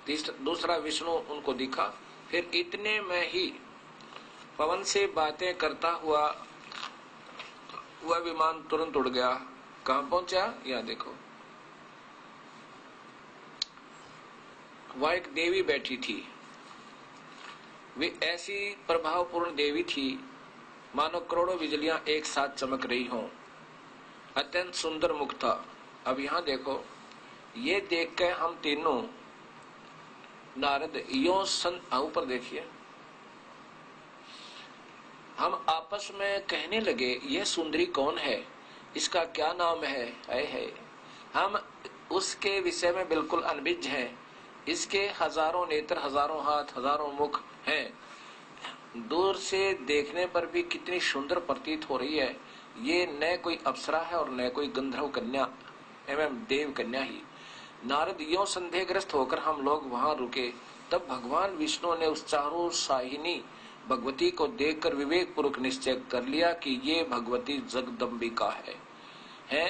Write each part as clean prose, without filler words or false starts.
दूसरा विष्णु उनको दिखा। फिर इतने में ही पवन से बातें करता हुआ वह विमान तुरंत उड़ गया। कहां पहुंचा? यहां देखो, वह एक देवी बैठी थी। वे ऐसी प्रभावपूर्ण देवी थी मानो करोड़ों बिजलियां एक साथ चमक रही हों। अत्यंत सुंदर मुख था। अब यहां देखो, ये देख के हम तीनों नारद यो ऊपर देखिए, हम आपस में कहने लगे, यह सुंदरी कौन है, इसका क्या नाम है। हम उसके विषय में बिल्कुल अनभिज्ञ हैं। इसके हजारों नेत्र, हजारों हाथ, हजारों मुख हैं। दूर से देखने पर भी कितनी सुंदर प्रतीत हो रही है। ये न कोई अप्सरा है और न कोई गंधर्व कन्या एवं देव कन्या ही। नारद यों संदेहग्रस्त होकर हम लोग वहां रुके। तब भगवान विष्णु ने उस चारों साहिनी भगवती को देखकर विवेक पूर्वक निश्चय कर लिया कि ये भगवती जगदम्बिका है।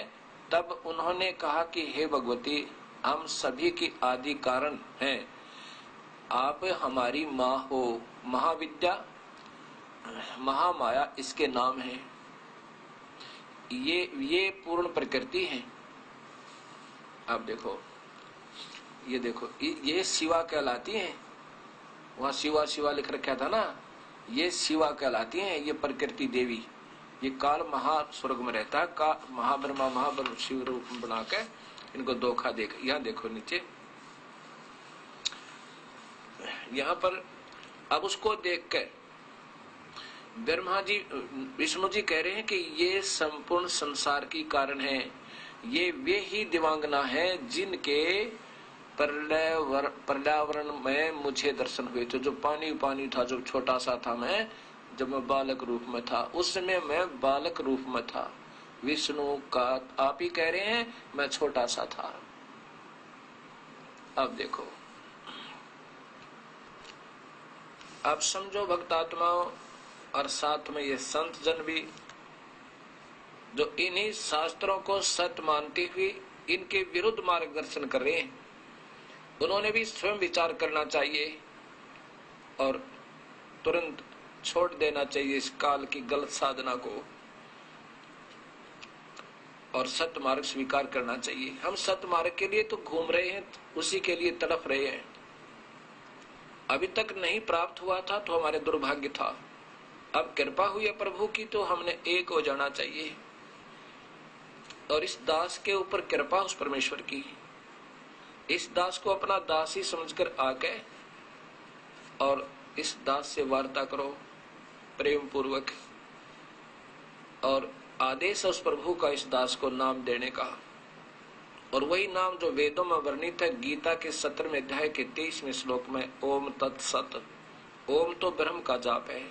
तब उन्होंने कहा कि हे भगवती, हम सभी की आदि कारण हैं। आप हमारी माँ हो। महाविद्या, महामाया इसके नाम है। ये पूर्ण प्रकृति है। अब देखो, ये देखो, ये शिवा कहलाती है। वहां शिवा शिवा लिख रखा था ना, ये शिवा कहलाती है। ये प्रकृति देवी, ये काल महास्वर्ग में रहता है। का महाब्रह्मा महाब्रह्म शिव रूप बना के इनको धोखा देख। यहां देखो नीचे, यहां पर अब उसको देख कर ब्रह्मा जी, विष्णु जी कह रहे हैं कि ये संपूर्ण संसार की कारण है। ये वे ही दिवांगना है जिनके पर्यावरण में मुझे दर्शन हुए थे। जो पानी पानी था, जो छोटा सा था मैं, जब मैं बालक रूप में था, उस समय मैं बालक रूप में था। विष्णु का आप ही कह रहे हैं मैं छोटा सा था। अब देखो, अब समझो भक्तात्माओं और साथ में ये संत जन भी, जो इन्हीं शास्त्रों को सत्य मानती हुई इनके विरुद्ध मार्गदर्शन कर रहे हैं, उन्होंने भी स्वयं विचार करना चाहिए और तुरंत छोड़ देना चाहिए इस काल की गलत साधना को और सत्य मार्ग स्वीकार करना चाहिए। हम सत्य मार्ग के लिए तो घूम रहे हैं, उसी के लिए तड़प रहे हैं। अभी तक नहीं प्राप्त हुआ था तो हमारे दुर्भाग्य था। अब कृपा हुई है प्रभु की तो हमने एक हो जाना चाहिए। और इस दास के ऊपर कृपा उस परमेश्वर की, इस दास को अपना दास ही समझकर आके और इस दास से वार्ता करो प्रेम पूर्वक। और आदेश उस प्रभु का इस दास को नाम देने का, और वही नाम जो वेदों में वर्णित है। गीता के 17वें अध्याय के 23वें श्लोक में ओम तत्सत। ओम तो ब्रह्म का जाप है,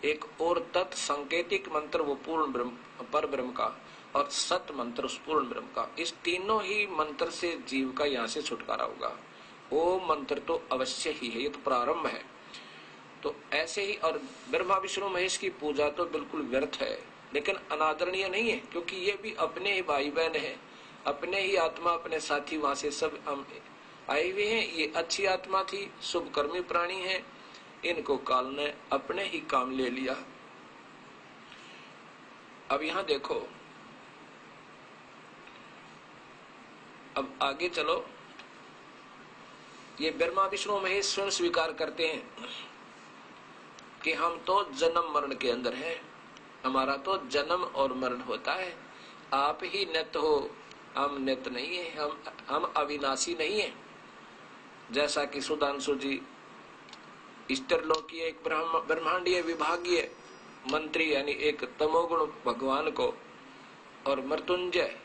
एक और तत् संकेतिक मंत्र वो पूर्ण ब्रह्म पर ब्रह्म का, और सत मंत्र उस पूर्ण ब्रह्म का। इस तीनों ही मंत्र से जीव का यहाँ से छुटकारा होगा। ओम मंत्र तो अवश्य ही है, ये तो प्रारंभ है। तो ऐसे ही, और ब्रह्मा विष्णु महेश की पूजा तो बिल्कुल व्यर्थ है, लेकिन अनादरणीय नहीं है, क्योंकि ये भी अपने ही भाई बहन है, अपने ही आत्मा, अपने साथी, वहां से सब हम आए हुए हैं। ये अच्छी आत्मा थी, शुभ कर्मी प्राणी है, इनको काल ने अपने ही काम ले लिया। अब यहां देखो, अब आगे चलो। ये ब्रह्मा विष्णु महेश स्वयं स्वीकार करते हैं कि हम तो जन्म मरण के अंदर हैं, हमारा तो जन्म और मरण होता है। आप ही नित्य हो, हम नित्य नहीं है, हम अविनाशी नहीं है। जैसा कि सुधांशु जी ईश्वरलोकीय एक ब्रह्मांडीय विभागीय मंत्री यानी एक तमोगुण भगवान को, और मृत्युंजय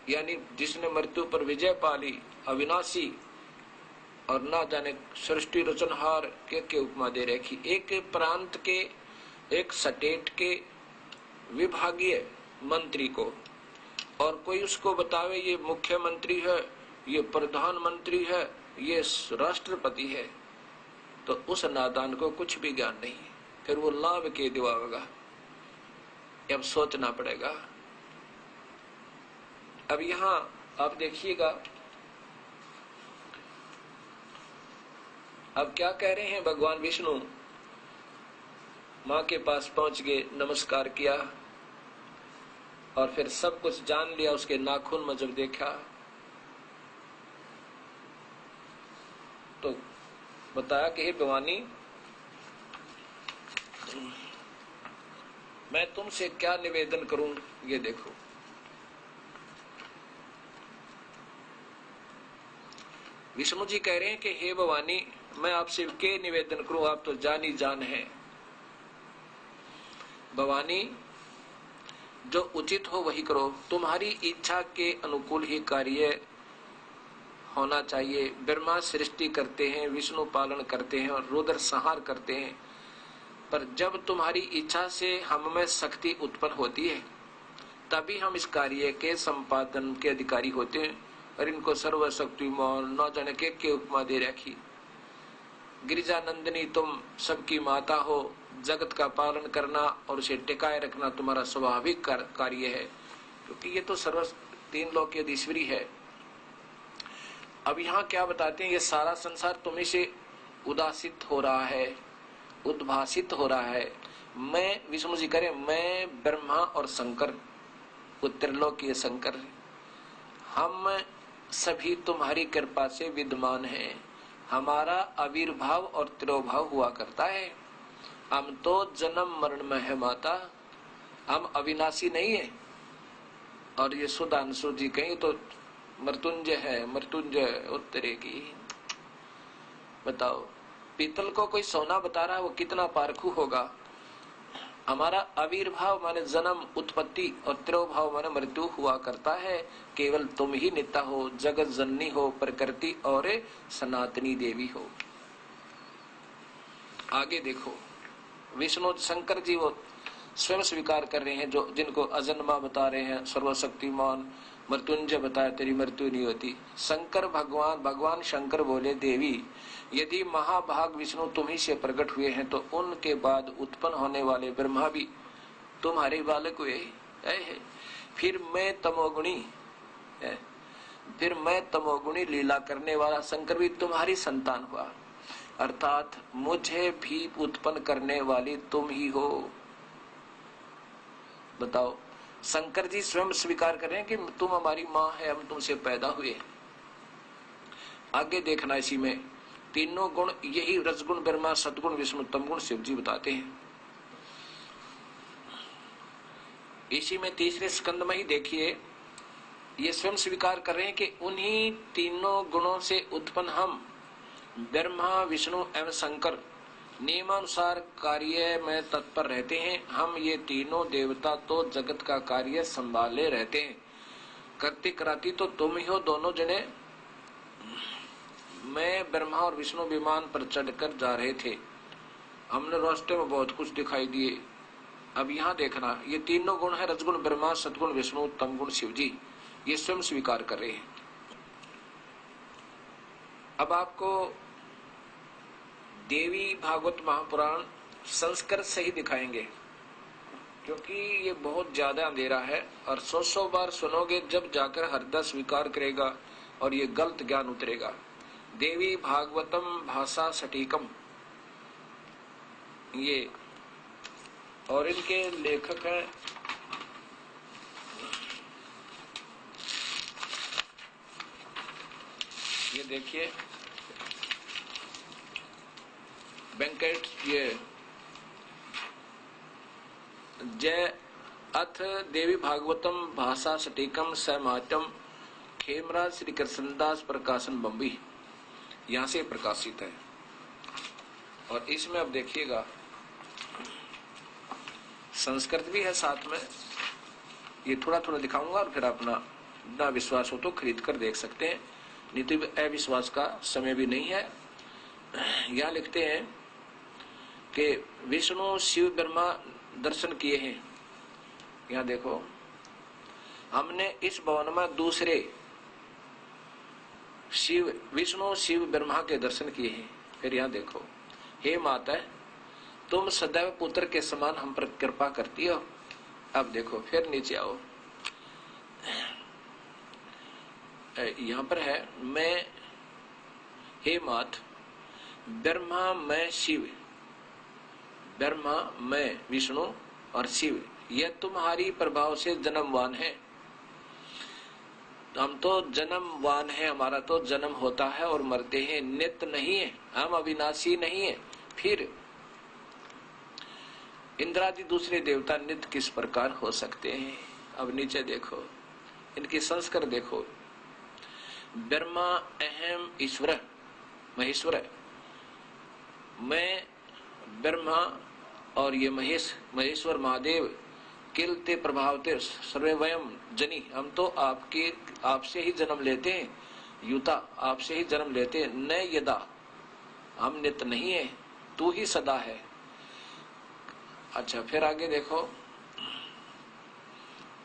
यानी जिसने मृत्यु पर विजय पाली, अविनाशी और ना जाने सृष्टि रचनहार के उपमा दे रखी। एक प्रांत के, एक स्टेट के विभागीय मंत्री को, और कोई उसको बतावे ये मुख्यमंत्री है, ये प्रधानमंत्री है, ये राष्ट्रपति है, तो उस नादान को कुछ भी ज्ञान नहीं, फिर वो लाभ के दिवाएगा। अब सोचना पड़ेगा। अब यहां आप देखिएगा, अब क्या कह रहे हैं भगवान विष्णु? माँ के पास पहुंच गए, नमस्कार किया और फिर सब कुछ जान लिया। उसके नाखून में जब देखा तो बताया कि हे भवानी, मैं तुमसे क्या निवेदन करूं, ये देखो। विष्णु जी कह रहे हैं कि हे भवानी, मैं आपसे क्या निवेदन करूं, आप तो जान ही जान है। भवानी, जो उचित हो वही करो, तुम्हारी इच्छा के अनुकूल ही कार्य होना चाहिए। ब्रह्मा सृष्टि करते हैं, विष्णु पालन करते हैं और रुद्र संहार करते हैं, पर जब तुम्हारी इच्छा से हम में शक्ति उत्पन्न होती है तभी हम इस कार्य के संपादन के अधिकारी होते हैं। और इनको सर्वशक्तिमान न जाने के उपमा दे रखी। गिरिजा नंदिनी, तुम सबकी माता हो, जगत का पालन करना और उसे टिकाए रखना तुम्हारा स्वाभाविक कार्य है, क्योंकि ये तो सर्व तीन लोक की अधीश्वरी है। अब यहाँ क्या बताते हैं, ये सारा संसार तुम्ही से उदासित हो रहा है, उद्भासित हो रहा है। मैं, विष्णु जी करें, मैं ब्रह्मा और शंकर, उत्तरलोकीय शंकर, हम सभी तुम्हारी कृपा से विद्यमान हैं। हमारा आविर्भाव और तिरोभाव हुआ करता है। हम तो जन्म मरण में है माता, हम अविनाशी नहीं है। और ये सुधांशु जी कहीं तो मृत्युंजय है, मृत्युंजय उत्तरेगी। बताओ, पीतल को कोई सोना बता रहा है, वो कितना पारखू होगा। हमारा आविर्भाव माने जन्म, उत्पत्ति और तिरोभाव माने मृत्यु हुआ करता है। केवल तुम ही नित्य हो, जगत जननी हो, प्रकृति और सनातनी देवी हो। आगे देखो, विष्णु शंकर जी वो स्वयं स्वीकार कर रहे हैं, जो जिनको अजन्मा बता रहे हैं, सर्वशक्तिमान मृत्युंजय बताया तेरी मृत्यु नहीं होती। शंकर भगवान शंकर बोले, देवी, यदि महाभाग विष्णु तुम्ही से प्रकट हुए हैं तो उनके बाद उत्पन्न होने वाले ब्रह्मा भी तुम्हारे बालक हुए है। फिर मैं तमोगुणी लीला करने वाला शंकर भी तुम्हारी संतान हुआ, अर्थात मुझे भी उत्पन्न करने वाली तुम ही हो। बताओ, शंकर जी स्वयं स्वीकार कर रहे हैं कि तुम हमारी माँ है, हम तुमसे पैदा हुए। आगे देखना, इसी में तीनों गुण, यही रजगुण ब्रह्मा, सदगुण विष्णु, तमगुण शिव जी बताते हैं। इसी में तीसरे स्कंद में ही देखिए, ये स्वयं स्वीकार कर रहे हैं कि उन्हीं तीनों गुणों से उत्पन्न हम ब्रह्मा, विष्णु एवं शंकर नियमानुसार कार्य में तत्पर रहते हैं। हम ये तीनों देवता तो जगत का कार्य संभाले रहते हैं। करती कराती तो तुम ही हो दोनों जने। मैं, ब्रह्मा और विष्णु विमान पर चढ़कर जा रहे थे, हमने रास्ते में बहुत कुछ दिखाई दिए। अब यहाँ देखना, ये तीनों गुण है, रजगुण ब्रह्मा, सदगुण विष्णु, तमगुण शिव जी, ये स्वयं स्वीकार कर रहे हैं। अब आपको देवी भागवत महापुराण संस्कृत से ही दिखाएंगे, क्योंकि ये बहुत ज्यादा अंधेरा है और 100 बार सुनोगे जब जाकर हृदय स्वीकार करेगा और ये गलत ज्ञान उतरेगा। देवी भागवतम भाषा सटीकम, ये, और इनके लेखक हैं ये देखिए, वेंकट, ये जय अथ देवी भागवतम भाषा सटीकम समातम, खेमराज श्री कृष्णदास प्रकाशन बम्बई, यहां से प्रकाशित है। और इसमें अब देखिएगा संस्कृत भी है साथ में, ये थोड़ा थोड़ा दिखाऊंगा और फिर अपना विश्वास हो तो खरीद कर देख सकते हैं, नहीं तो अविश्वास का समय भी नहीं है। यहाँ लिखते हैं कि विष्णु शिव ब्रह्मा दर्शन किए हैं। यहाँ देखो, हमने इस भवन में दूसरे विष्णु शिव ब्रह्मा के दर्शन किए हैं। फिर यहाँ देखो, हे माता, तुम सदैव पुत्र के समान हम पर कृपा करती हो। अब देखो, फिर नीचे आओ, यहाँ पर है, मैं, हे मात, ब्रह्मा मैं शिव, ब्रह्मा मैं विष्णु और शिव, यह तुम्हारी प्रभाव से जन्मवान है। हम तो जन्मवान है, हमारा तो जन्म होता है और मरते हैं, नित्य नहीं है, हम अविनाशी नहीं है। फिर इंद्रादि दूसरे देवता नित्य किस प्रकार हो सकते हैं? अब नीचे देखो, इनकी संस्कार देखो। ब्रह्मा अहम ईश्वर महेश्वर, मैं ब्रह्मा और ये महेश्वर महादेव किलते प्रभावते सर्वे वयम जनी, हम तो आपसे ही जन्म लेते हैं, युता आपसे ही जन्म लेते हैं, न यदा, हम नित्य नहीं है, तू ही सदा है। अच्छा फिर आगे देखो,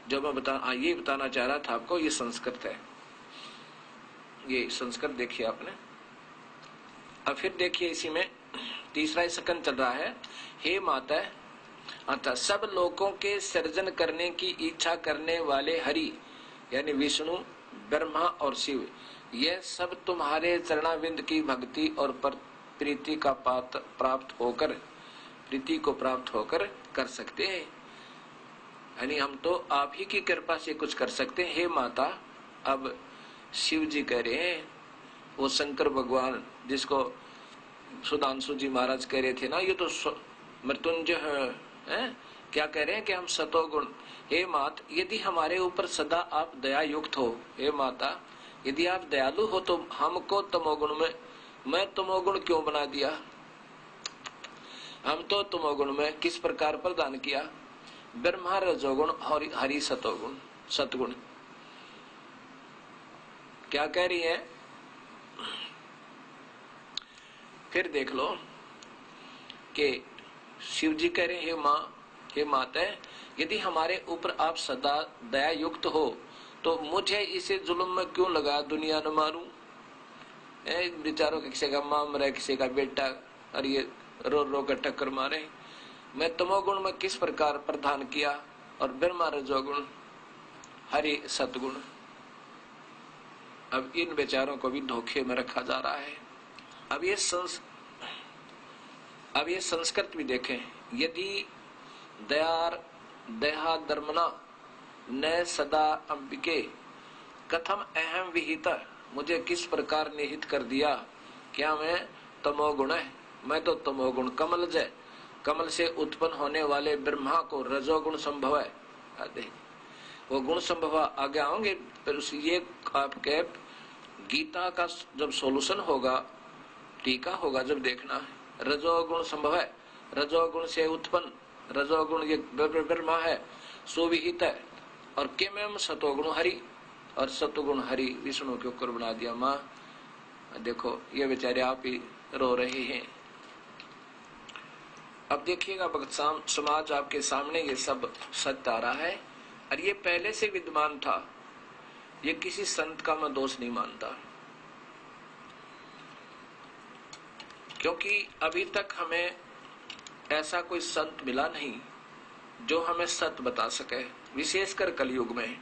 जो मैं ये बताना चाह रहा था आपको, ये संस्कृत है, ये संस्कृत देखिए आपने। अब फिर देखिए इसी में तीसरा ही सकंद चल रहा है। हे माता, अतः सब लोगों के सृजन करने की इच्छा करने वाले हरि यानी विष्णु, ब्रह्मा और शिव, यह सब तुम्हारे चरणाविंद की भक्ति और प्रीति का प्राप्त होकर, प्रीति को प्राप्त होकर कर सकते हैं। यानी हम तो आप ही की कृपा से कुछ कर सकते हैं। हे माता, अब शिव जी कह रहे हैं, वो शंकर भगवान जिसको सुधांशु जी महाराज कह रहे थे ना, ये तो मृत्युंजय है, क्या कह रहे हैं कि हम सतोगुण। हे मात, यदि हमारे ऊपर सदा आप दया युक्त हो, हे माता यदि आप दयालु हो तो हमको तमोगुण में, मैं तमोगुण क्यों बना दिया? हम तो तमोगुण में किस प्रकार प्रदान किया? ब्रह्मा रजोगुण और हरि सतोगुण सतगुण। क्या कह रही है? फिर देख लो कि शिव जी कह रहे हैं, हे माता, यदि हमारे ऊपर आप सदा दया युक्त हो तो मुझे इसे जुल्म में क्यों लगा दुनिया न मारूं? बेचारों के किसी का मां मरे, किसी का बेटा, और ये रो रो कर टक्कर मारे। मैं तमोगुण में किस प्रकार प्रदान किया, और ब्रह्मा रजोगुण हरि सतगुण। अब इन बेचारों को भी धोखे में रखा जा रहा है। अब ये संस्कृत भी देखें। यदि दया धर्मना न सदा अंबिके कथम अहम विहित, मुझे किस प्रकार निहित कर दिया, क्या मैं तमोगुण है? मैं तो तमोगुण कमल जय, कमल से उत्पन्न होने वाले ब्रह्मा को रजोगुण संभव है। वो गुण संभव आगे आओगे, फिर ये आपके गीता का जब सॉल्यूशन होगा, टीका होगा, जब देखना रजोगुण संभव है, रजोगुण से उत्पन्न, रजोगुण ये ब्रह्मा है, सुविहित है, और किम सतोगुण हरि, और सतोगुण हरि विष्णु के ऊपर बना दिया। माँ देखो ये बेचारे आप ही रो रहे हैं। अब देखिएगा भक्त समाज आपके सामने ये सब सत्य आ रहा है, और ये पहले से विद्यमान था। ये किसी संत का मैं दोष नहीं मानता, क्योंकि अभी तक हमें ऐसा कोई संत मिला नहीं जो हमें सत्य बता सके, विशेषकर कलयुग में।